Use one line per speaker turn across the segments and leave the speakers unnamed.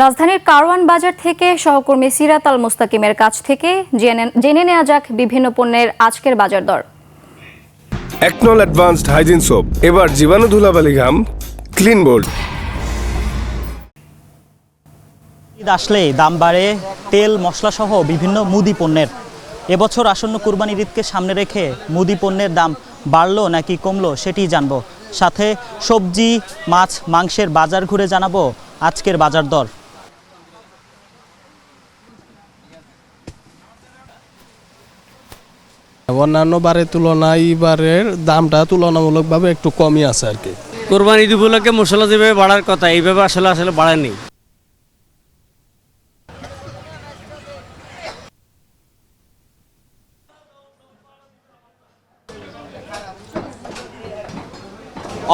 রাজধানীর কারওয়ান বাজার থেকে সহকর্মী সিরাত আল মুস্তাকিমের কাছ থেকে জেনে নেওয়া যাক বিভিন্ন পণ্যের আজকের বাজার দর।
একনল অ্যাডভান্সড হাইজিন সোপ এবার জীবাণু ধুলাবালি ঘাম ক্লিন বোল্ড।
ঈদ আসলেই দাম বাড়ে তেল মশলা সহ বিভিন্ন মুদি পণ্যের। এবছর আসন্ন কুরবানির ঈদকে সামনে রেখে মুদি পণ্যের দাম বাড়লো নাকি কমলো সেটি জানবো। সাথে সবজি মাছ মাংসের বাজার ঘুরে জানাবো আজকের বাজার দর।
অন্যান্য বারের তুলনায় এবারের দামটা তুলনামূলকভাবে একটু কমই আছে আর কি।
কোরবানি ঈদ উপলক্ষে মশলা যেভাবে বাড়ার কথা এইভাবে আসলে বাড়েনি।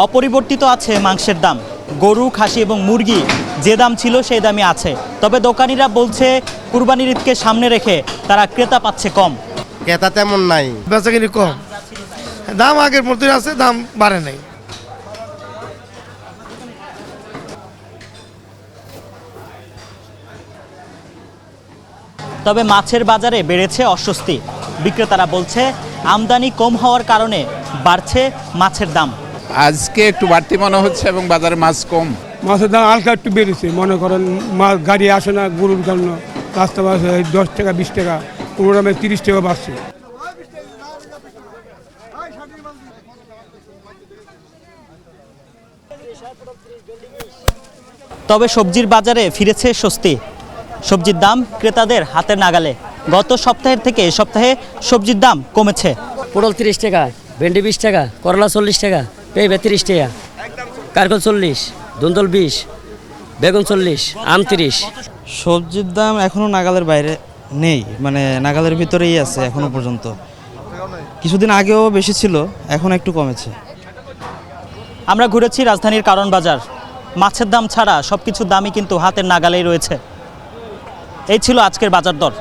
অপরিবর্তিত আছে মাংসের দাম। গরু খাসি এবং মুরগি যে দাম ছিল সেই দামই আছে। তবে দোকানিরা বলছে কুরবানির ঈদকে সামনে রেখে তারা ক্রেতা পাচ্ছে কম।
ক্রেতা তেমন নাই,
বেচাকিনি কম, দাম আগের মতোই আছে, দাম বাড়ে নাই।
তবে মাছের বাজারে বেড়েছে অস্বস্তি। বিক্রেতারা বলছে আমদানি কম হওয়ার কারণে বাড়ছে মাছের দাম।
আজকে একটু বাড়তি মনে হচ্ছে এবং বাজারে মাছ কম।
মাছের দাম হালকা একটু বেড়েছে, মনে করেন মাছ গাড়ি আসে না গরুর জন্য, রাস্তা বাস 10 টাকা 20 টাকা, কোনো দামে 30 টাকা বাড়ছে।
তবে সবজির বাজারে ফিরেছে স্বস্তি। সবজির দাম ক্রেতাদের হাতের নাগালে। গত সপ্তাহের থেকে এ সপ্তাহে সবজির দাম কমেছে।
পটল 30 টাকা, ভেন্ডি 20 টাকা, করলা 40 টাকা, পেঁপে 30 টাকা, কারকল 40, ধুন্দল 20, বেগুন 40, আম 30।
সবজির দাম এখনো নাগালের বাইরে নেই, মানে নাগালের ভিতরেই আছে এখনো পর্যন্ত। কিছুদিন আগেও বেশি ছিল, এখন একটু কমেছে।
আমরা ঘুরেছি রাজধানীর কারওয়ান বাজার। মাছের দাম ছাড়া সবকিছুর দামই কিন্তু হাতের নাগালেই রয়েছে। এই ছিল আজকের বাজার দর।